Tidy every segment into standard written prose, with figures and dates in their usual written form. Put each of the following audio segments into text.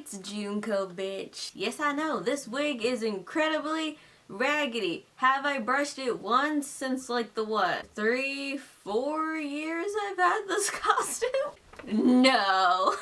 It's Junko, bitch. Yes, I know, this wig is incredibly raggedy. Have I brushed it once since like the what? 3-4 years I've had this costume? No.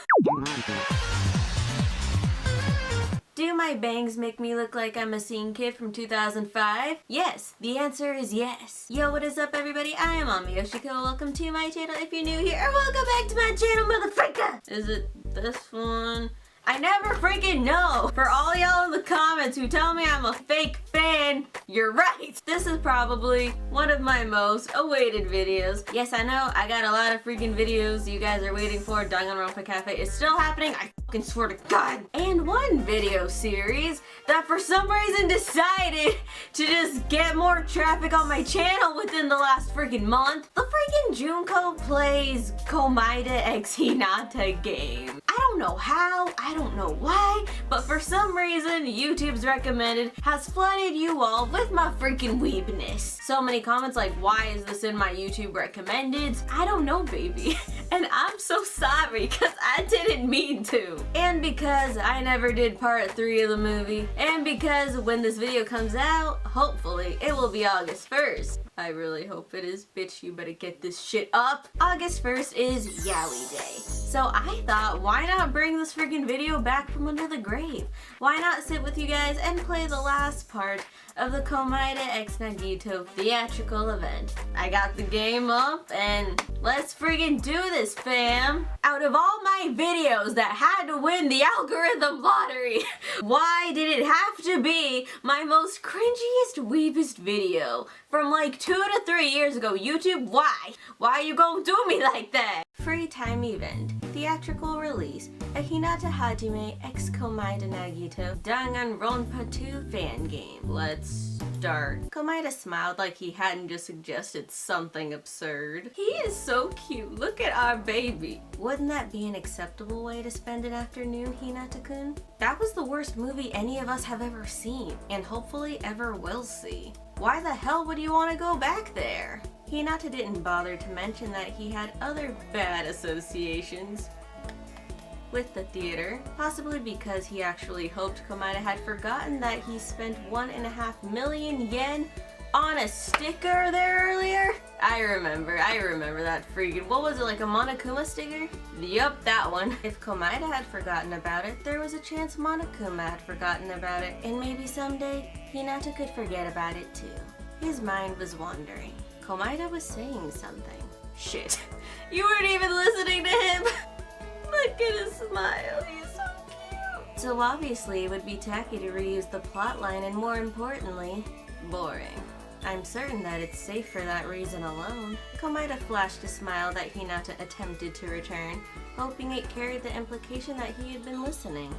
Do my bangs make me look like I'm a scene kid from 2005? Yes, the answer is yes. Yo, what is up everybody? I am Yoshiko. Welcome to my channel if you're new here, or welcome back to my channel, motherfucker! Is it this one? I never freaking know! For all y'all in the comments who tell me I'm a fake fan, you're right! This is probably one of my most awaited videos. Yes, I know, I got a lot of freaking videos you guys are waiting for. Danganronpa Cafe is still happening, I fucking swear to God! And one video series that for some reason decided to just get more traffic on my channel within the last freaking month. The freaking Junko plays KOMAEDA x HINATA game. I don't know how, I don't know why, but for some reason YouTube's recommended has flooded you all with my freaking weebness. So many comments like, why is this in my YouTube recommended? I don't know, baby. And I'm so sorry because I didn't mean to. And because I never did part 3 of the movie. And because when this video comes out, hopefully it will be August 1st. I really hope it is, bitch, you better get this shit up. August 1st is YAOI Day. So I thought, why not bring this freaking video back from under the grave? Why not sit with you guys and play the last part of the KOMAEDA x Nagito theatrical event. I got the game up and let's freaking do this, fam! Out of all my videos that had to win the algorithm lottery, why did it have to be my most cringiest, weebest video from like 2 to 3 years ago? YouTube, why? Why you gonna do me like that? Free time event, theatrical release, a HINATA hajime x KOMAEDA nagito Danganronpa 2 fan game. Let's start. KOMAEDA smiled like he hadn't just suggested something absurd. He is so cute. Look at our baby. Wouldn't that be an acceptable way to spend an afternoon, Hinata-kun? That was the worst movie any of us have ever seen, and hopefully ever will see. Why the hell would you want to go back there? Hinata didn't bother to mention that he had other bad associations with the theater, possibly because he actually hoped KOMAEDA had forgotten that he spent 1.5 million yen on a sticker there earlier. I remember that freaking, what was it, like a Monokuma sticker? Yup, that one. If KOMAEDA had forgotten about it, there was a chance Monokuma had forgotten about it, and maybe someday Hinata could forget about it too. His mind was wandering. KOMAEDA was saying something. Shit, you weren't even listening to him! Look at his smile, he's so cute! So obviously it would be tacky to reuse the plotline and more importantly, boring. I'm certain that it's safe for that reason alone. KOMAEDA flashed a smile that Hinata attempted to return, hoping it carried the implication that he had been listening.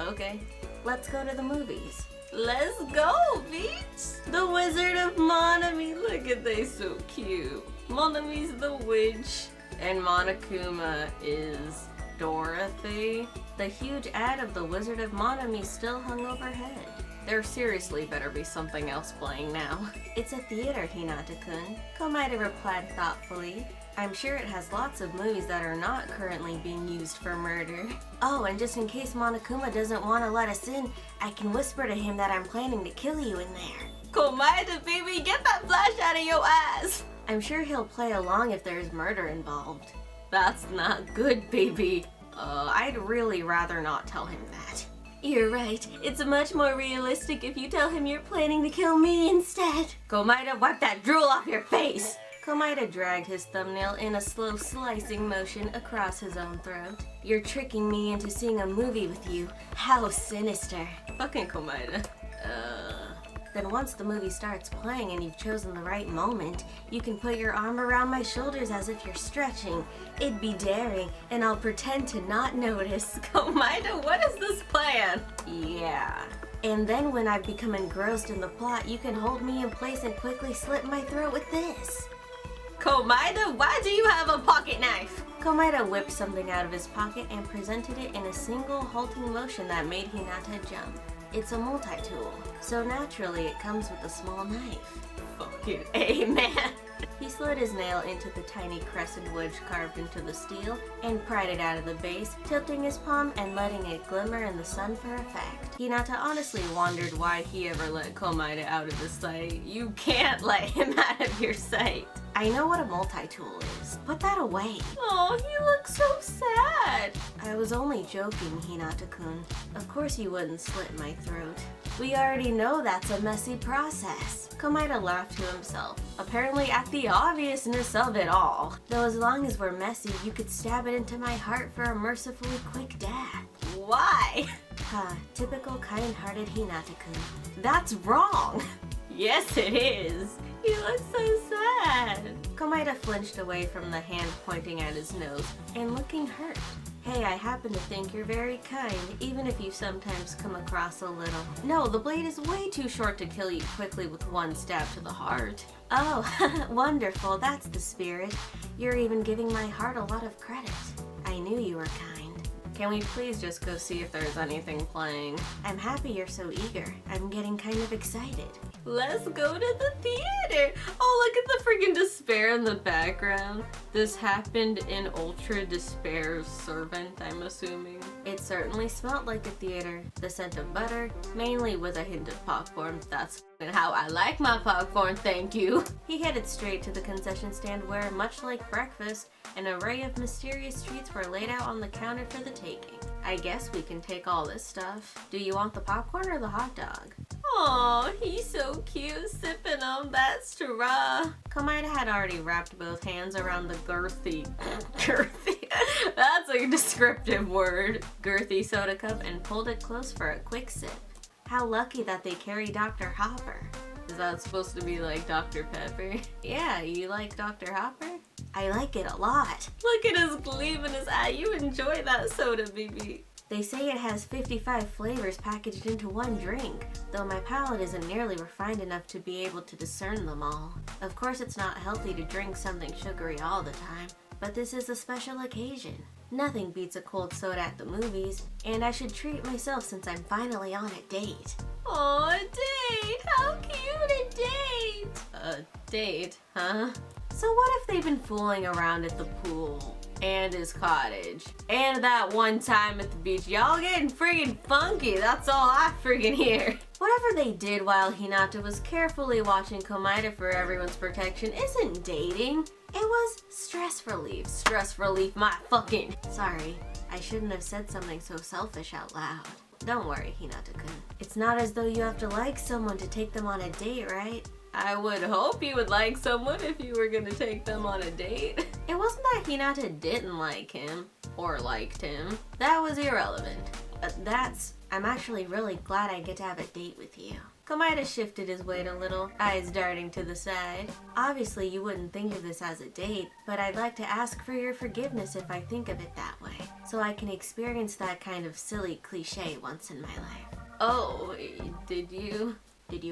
Okay. Let's go to the movies. Let's go, bitch! The Wizard of Monami, look at they so cute. Monami's the witch, and Monokuma is Dorothy. The huge ad of the Wizard of Monami still hung overhead. There seriously better be something else playing now. It's a theater, Hinata-kun. KOMAEDA replied thoughtfully. I'm sure it has lots of movies that are not currently being used for murder. Oh, and just in case Monokuma doesn't want to let us in, I can whisper to him that I'm planning to kill you in there. KOMAEDA, baby, get that flash out of your ass! I'm sure he'll play along if there's murder involved. That's not good, baby. I'd really rather not tell him that. You're right. It's much more realistic if you tell him you're planning to kill me instead. KOMAEDA, wipe that drool off your face! KOMAEDA dragged his thumbnail in a slow slicing motion across his own throat. You're tricking me into seeing a movie with you. How sinister. Fucking KOMAEDA. Then once the movie starts playing and you've chosen the right moment, you can put your arm around my shoulders as if you're stretching. It'd be daring, and I'll pretend to not notice. KOMAEDA, what is this plan? Yeah. And then when I've become engrossed in the plot, you can hold me in place and quickly slit my throat with this. KOMAEDA, why do you have a pocket knife? KOMAEDA whipped something out of his pocket and presented it in a single halting motion that made Hinata jump. It's a multi-tool, so naturally it comes with a small knife. Fucking A, man. He slid his nail into the tiny crescent wedge carved into the steel and pried it out of the base, tilting his palm and letting it glimmer in the sun for effect. Hinata honestly wondered why he ever let Komaeda out of his sight. You can't let him out of your sight. I know what a multi-tool is. Put that away. Oh, he looks so sad. I was only joking, Hinata-kun. Of course you wouldn't slit my throat. We already know that's a messy process. Komaeda laughed to himself, apparently at the obviousness of it all. Though as long as we're messy, you could stab it into my heart for a mercifully quick death. Why? Typical kind-hearted Hinata-kun. That's wrong. Yes, it is. He looks so sad. Komaeda flinched away from the hand pointing at his nose and looking hurt. Hey, I happen to think you're very kind, even if you sometimes come across a little. No, the blade is way too short to kill you quickly with one stab to the heart. Oh, wonderful, that's the spirit. You're even giving my heart a lot of credit. I knew you were kind. Can we please just go see if there's anything playing? I'm happy you're so eager. I'm getting kind of excited. Let's go to the theater! Oh, look at the freaking despair in the background. This happened in Ultra Despair's servant, I'm assuming. It certainly smelled like a theater. The scent of butter, mainly with a hint of popcorn. That's how I like my popcorn, thank you. He headed straight to the concession stand where, much like breakfast, an array of mysterious treats were laid out on the counter for the taking. I guess we can take all this stuff. Do you want the popcorn or the hot dog? Aw, he's so cute sipping on that straw. Komaeda had already wrapped both hands around the girthy, that's a descriptive word, girthy soda cup and pulled it close for a quick sip. How lucky that they carry Dr. Hopper. Is that supposed to be like Dr. Pepper? Yeah, you like Dr. Hopper? I like it a lot. Look at his gleam in his eye. You enjoy that soda, baby. They say it has 55 flavors packaged into one drink, though my palate isn't nearly refined enough to be able to discern them all. Of course it's not healthy to drink something sugary all the time, but this is a special occasion. Nothing beats a cold soda at the movies, and I should treat myself since I'm finally on a date. Aw, a date! How cute, a date! A date, huh? So what if they've been fooling around at the pool, and his cottage, and that one time at the beach? Y'all getting friggin' funky, that's all I friggin' hear. Whatever they did while Hinata was carefully watching Komaeda for everyone's protection isn't dating. It was stress relief. Stress relief, my fucking... Sorry, I shouldn't have said something so selfish out loud. Don't worry, Hinata-kun. It's not as though you have to like someone to take them on a date, right? I would hope you would like someone if you were gonna take them on a date. It wasn't that Hinata didn't like him, or liked him. That was irrelevant. I'm actually really glad I get to have a date with you. Komaeda shifted his weight a little, eyes darting to the side. Obviously you wouldn't think of this as a date, but I'd like to ask for your forgiveness if I think of it that way, so I can experience that kind of silly cliche once in my life. Oh, did you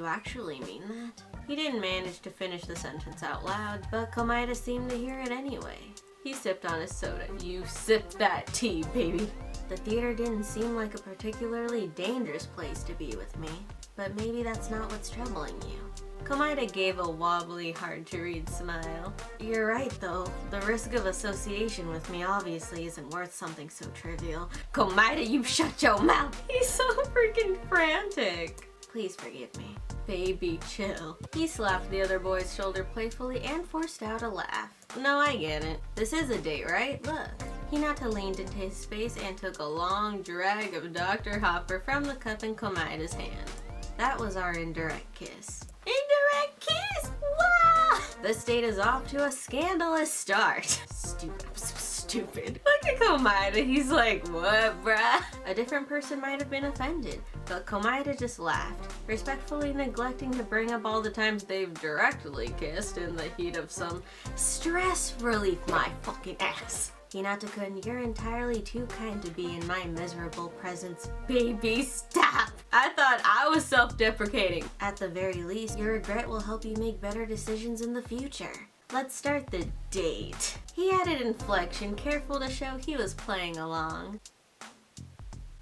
actually mean that? He didn't manage to finish the sentence out loud, but Komaeda seemed to hear it anyway. He sipped on his soda. You sipped that tea, baby. The theater didn't seem like a particularly dangerous place to be with me, but maybe that's not what's troubling you. Komaeda gave a wobbly, hard-to-read smile. You're right, though. The risk of association with me obviously isn't worth something so trivial. Komaeda, you shut your mouth! He's so freaking frantic. Please forgive me. Baby, chill. He slapped the other boy's shoulder playfully and forced out a laugh. No, I get it. This is a date, right? Look. Hinata leaned into his space and took a long drag of Dr. Hopper from the cup in Komaeda's hand. That was our indirect kiss. Indirect kiss? Wow! This date is off to a scandalous start. Stupid. Look at Komaeda, he's like, what, bruh? A different person might have been offended, but Komaeda just laughed, respectfully neglecting to bring up all the times they've directly kissed in the heat of some stress relief my fucking ass. Hinata-kun, you're entirely too kind to be in my miserable presence. Baby, stop! I thought I was self-deprecating. At the very least, your regret will help you make better decisions in the future. Let's start the date. He added inflection, careful to show he was playing along.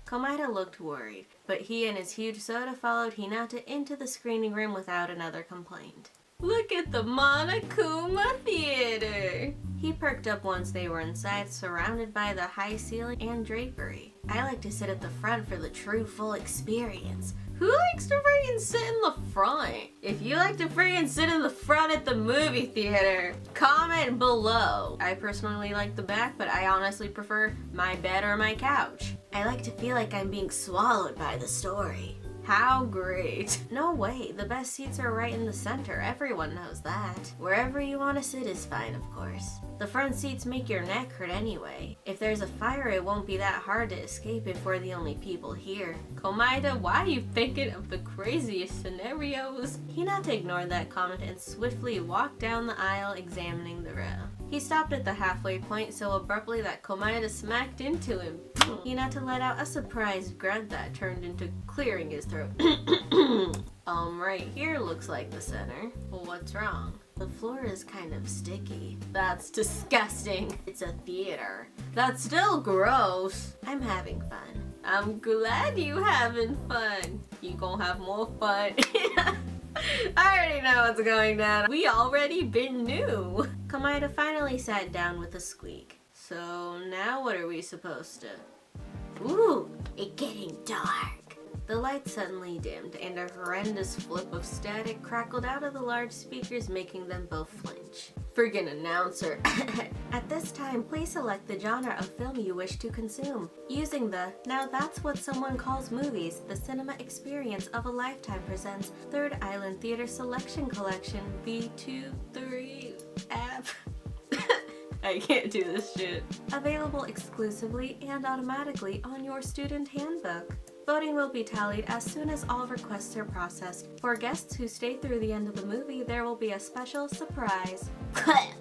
Komaeda looked worried, but he and his huge soda followed Hinata into the screening room without another complaint. Look at the Monokuma Theater! He perked up once they were inside, surrounded by the high ceiling and drapery. I like to sit at the front for the true full experience. Who likes to friggin' sit in the front? If you like to friggin' sit in the front at the movie theater, comment below. I personally like the back, but I honestly prefer my bed or my couch. I like to feel like I'm being swallowed by the story. How great. No way, the best seats are right in the center. Everyone knows that. Wherever you want to sit is fine, of course. The front seats make your neck hurt anyway. If there's a fire, it won't be that hard to escape if we're the only people here. Komaeda, why are you thinking of the craziest scenarios? Hinata ignored that comment and swiftly walked down the aisle examining the row. He stopped at the halfway point so abruptly that Komaeda smacked into him. Hinata let out a surprised grunt that turned into clearing his throat. Right here looks like the center. Well, what's wrong? The floor is kind of sticky. That's disgusting. It's a theater. That's still gross. I'm having fun. I'm glad you having fun. You gonna have more fun. I already know what's going down. We already been new. Komaeda finally sat down with a squeak. So now what are we supposed to? Ooh, it's getting dark. The light suddenly dimmed and a horrendous flip of static crackled out of the large speakers, making them both flinch. Friggin' announcer. At this time, please select the genre of film you wish to consume. Using the Now That's What Someone Calls Movies, the cinema experience of a lifetime presents Third Island Theater Selection Collection V23 app. I can't do this shit. Available exclusively and automatically on your student handbook. Voting will be tallied as soon as all requests are processed. For guests who stay through the end of the movie, there will be a special surprise.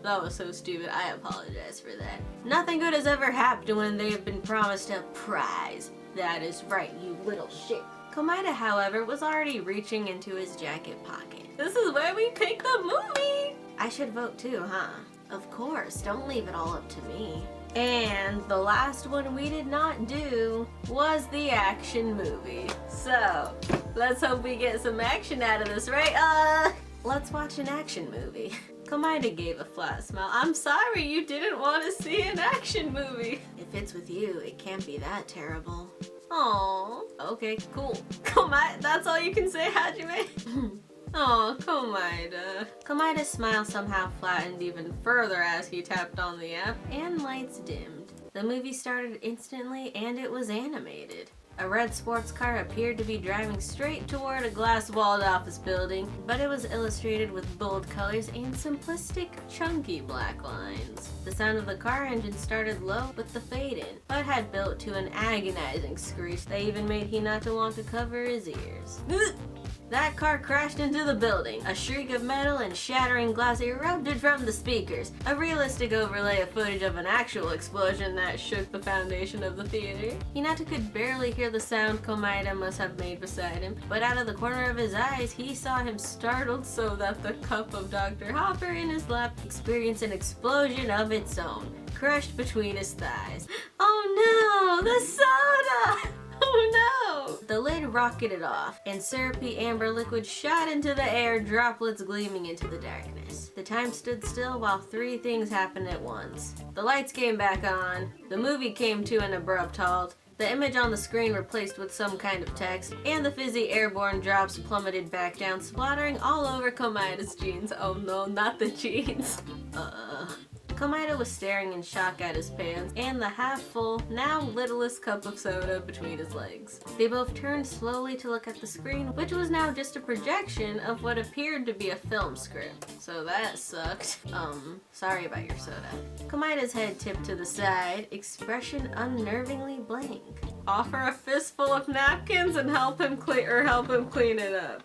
That was so stupid, I apologize for that. Nothing good has ever happened when they have been promised a prize. That is right, you little shit. Komaeda, however, was already reaching into his jacket pocket. This is where we pick the movie! I should vote too, huh? Of course, don't leave it all up to me. And the last one we did not do was the action movie. So, let's hope we get some action out of this, right? Let's watch an action movie. Komaeda gave a flat smile. I'm sorry you didn't want to see an action movie. If it's with you, it can't be that terrible. Aww. Okay, cool. Komaeda, that's all you can say, Hajime? Oh, Komaeda. Komaeda's smile somehow flattened even further as he tapped on the app, and lights dimmed. The movie started instantly, and it was animated. A red sports car appeared to be driving straight toward a glass-walled office building, but it was illustrated with bold colors and simplistic, chunky black lines. The sound of the car engine started low with the fade-in, but had built to an agonizing screech that even made Hinata want to cover his ears. That car crashed into the building. A shriek of metal and shattering glass erupted from the speakers, a realistic overlay of footage of an actual explosion that shook the foundation of the theater. Hinata could barely hear the sound Komaeda must have made beside him, but out of the corner of his eyes, he saw him startled so that the cup of Dr. Hopper in his lap experienced an explosion of its own, crushed between his thighs. Oh no, the soda! Oh no! The lid rocketed off, and syrupy amber liquid shot into the air, droplets gleaming into the darkness. The time stood still while three things happened at once. The lights came back on, the movie came to an abrupt halt, the image on the screen replaced with some kind of text, and the fizzy airborne drops plummeted back down, splattering all over Komaeda's jeans. Oh no, not the jeans. Komaeda was staring in shock at his pants and the half-full, now littlest cup of soda between his legs. They both turned slowly to look at the screen, which was now just a projection of what appeared to be a film script. So that sucked. Sorry about your soda. Komaeda's head tipped to the side, expression unnervingly blank. Offer a fistful of napkins and help him clean it up.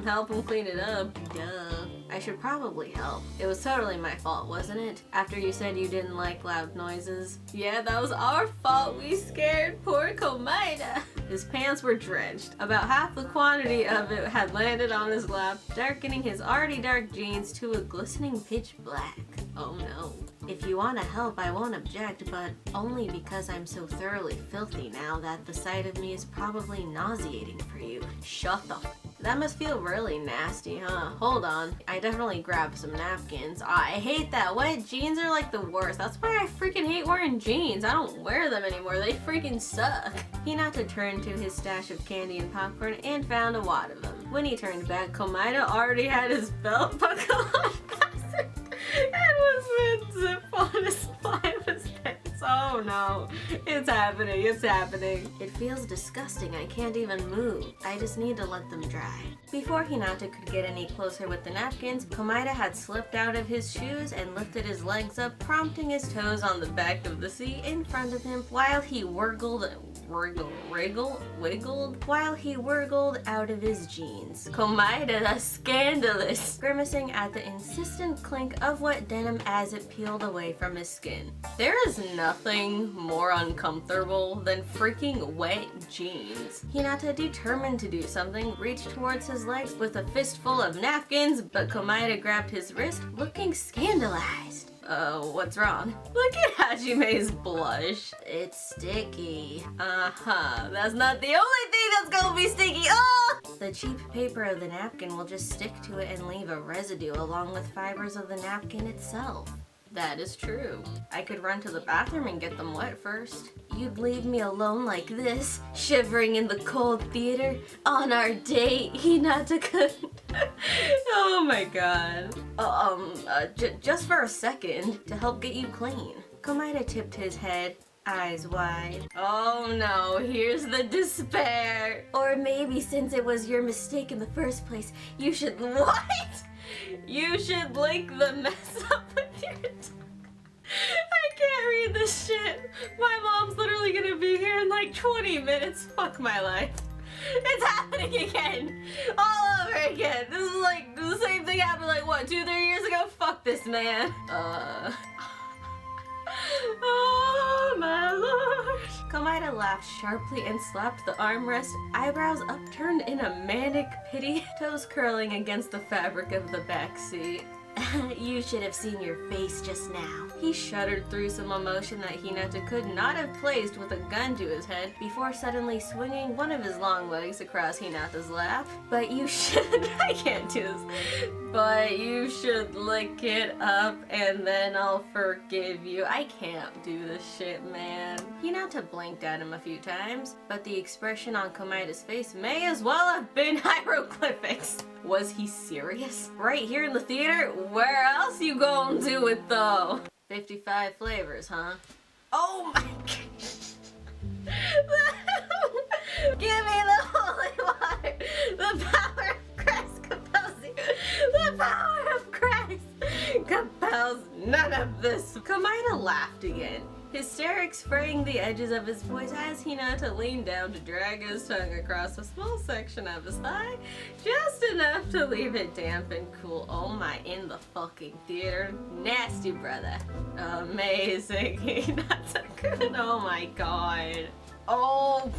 Help him clean it up. Duh. I should probably help. It was totally my fault, wasn't it? After you said you didn't like loud noises. Yeah, that was our fault. We scared poor Komaeda. His pants were drenched. About half the quantity of it had landed on his lap, darkening his already dark jeans to a glistening pitch black. Oh no. If you want to help, I won't object, but only because I'm so thoroughly filthy now that the sight of me is probably nauseating for you. Shut the f. That must feel really nasty, huh? Hold on. I definitely grabbed some napkins. I hate that. Wet jeans are like the worst. That's why I freaking hate wearing jeans. I don't wear them anymore. They freaking suck. Hinata turned to his stash of candy and popcorn and found a wad of them. When he turned back, KOMAEDA already had his belt buckle on and was mid-zip on his fly of his pants. Oh no, it's happening, it's happening. It feels disgusting, I can't even move. I just need to let them dry. Before Hinata could get any closer with the napkins, KOMAEDA had slipped out of his shoes and lifted his legs up, prompting his toes on the back of the seat in front of him while he wiggled out of his jeans. KOMAEDA, scandalous, grimacing at the insistent clink of wet denim as it peeled away from his skin. There is nothing more uncomfortable than freaking wet jeans. Hinata, determined to do something, reached towards his legs with a fistful of napkins, but KOMAEDA grabbed his wrist, looking scandalized. What's wrong? Look at Hajime's blush. It's sticky. That's not the only thing that's gonna be sticky. Oh! The cheap paper of the napkin will just stick to it and leave a residue along with fibers of the napkin itself. That is true. I could run to the bathroom and get them wet first. You'd leave me alone like this, shivering in the cold theater on our date, Hinata-kun. Oh my god. Just for a second, to help get you clean. KOMAEDA tipped his head, eyes wide. Oh no, here's the despair. Or maybe since it was your mistake in the first place, you should— what? You should lick the mess up with your tongue. I can't read this shit. My mom's literally gonna be here in like 20 minutes. Fuck my life. It's happening again. All over again. This is like the same thing happened like what, 2-3 years ago? Fuck this man. Oh my lord. KOMAEDA laughed sharply and slapped the armrest, eyebrows upturned in a manic pity, toes curling against the fabric of the back seat. You should have seen your face just now. He shuddered through some emotion that Hinata could not have placed with a gun to his head before suddenly swinging one of his long legs across Hinata's lap. But you should— I can't do this. But you should lick it up and then I'll forgive you. I can't do this shit, man. Hinata blinked at him a few times, but the expression on KOMAEDA's face may as well have been hieroglyphics. Was he serious? Right here in the theater? Where else you gonna do it though? 55 flavors, huh? Oh my gosh. Give me the holy water. The power of Christ compels you. The power of Christ compels none of this. KOMAEDA laughed again, hysterics fraying the edges of his voice as Hinata leaned down to drag his tongue across a small section of his thigh, just enough to leave it damp and cool. Oh my, in the fucking theater. Nasty, brother. Amazing, Hinata-kun. Oh my god. Oh.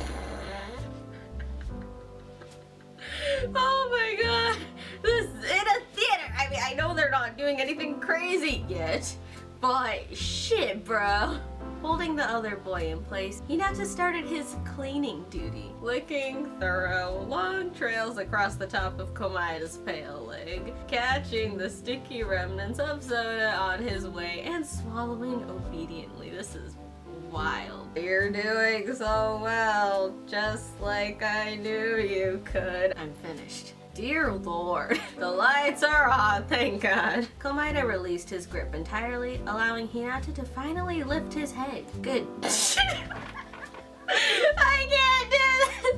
Oh my god. This is in a theater. I mean, I know they're not doing anything crazy yet, but shit, bro. Holding the other boy in place, Hinata started his cleaning duty, licking thorough, long trails across the top of KOMAEDA's pale leg, catching the sticky remnants of soda on his way and swallowing obediently. This is wild. You're doing so well, just like I knew you could. I'm finished. Dear Lord, the lights are on, thank God. KOMAEDA released his grip entirely, allowing Hinata to finally lift his head. Good. I can't do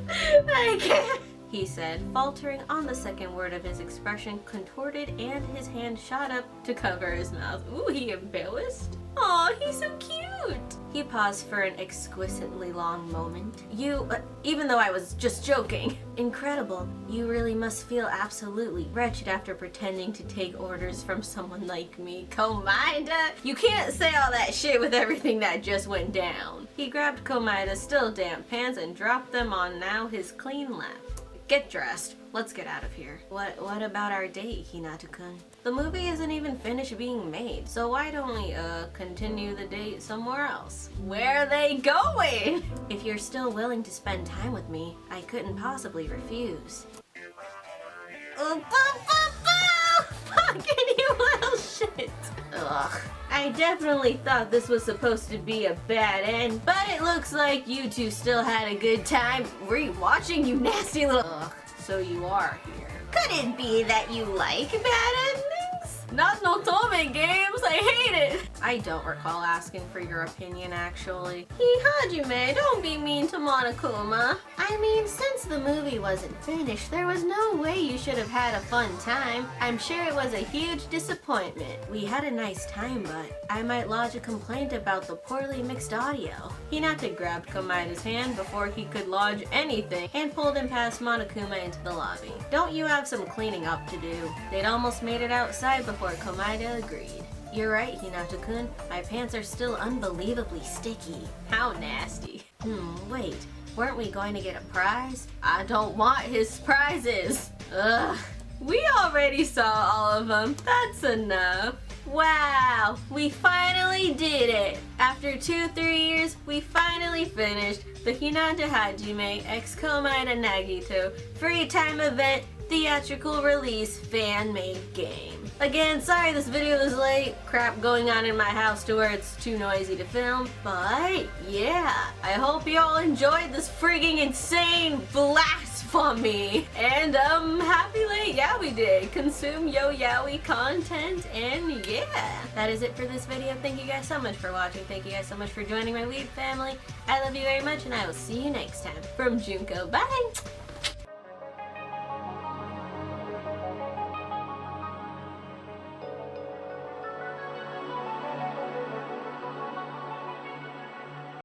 this! I can't! He said, faltering on the second word of his expression contorted and his hand shot up to cover his mouth. Ooh, he embellished? Aw, he's so cute! He paused for an exquisitely long moment. Even though I was just joking. Incredible. You really must feel absolutely wretched after pretending to take orders from someone like me. KOMAEDA! You can't say all that shit with everything that just went down. He grabbed KOMAEDA's still damp pants and dropped them on now his clean lap. Get dressed. Let's get out of here. What about our date, Hinata-kun? The movie isn't even finished being made, so why don't we, continue the date somewhere else? Where are they going? If you're still willing to spend time with me, I couldn't possibly refuse. Fucking you little shit! Ugh. I definitely thought this was supposed to be a bad end, but it looks like you two still had a good time. Were you watching, you nasty little— Ugh, so you are here. Could it be that you like bad endings? Not no Tome games, I hate it! I don't recall asking for your opinion, actually. Hajime, don't be mean to Monokuma. I mean, since the movie wasn't finished, there was no way you should have had a fun time. I'm sure it was a huge disappointment. We had a nice time, but I might lodge a complaint about the poorly mixed audio. Hinata grabbed Komaeda's hand before he could lodge anything and pulled him past Monokuma into the lobby. Don't you have some cleaning up to do? They'd almost made it outside before Komaeda agreed. You're right, Hinata-kun. My pants are still unbelievably sticky. How nasty. Wait. Weren't we going to get a prize? I don't want his prizes. Ugh. We already saw all of them. That's enough. Wow, we finally did it! After 2-3 years, we finally finished the Hinata Hajime x Komaeda Nagito Freetime event theatrical release fan-made game. Again, sorry this video is late. Crap going on in my house to where it's too noisy to film. But yeah, I hope y'all enjoyed this frigging insane blasphemy. And happy late Yaoi Day. Consume Yaoi content, and yeah. That is it for this video. Thank you guys so much for watching. Thank you guys so much for joining my weeb family. I love you very much, and I will see you next time. From JUNKO, bye!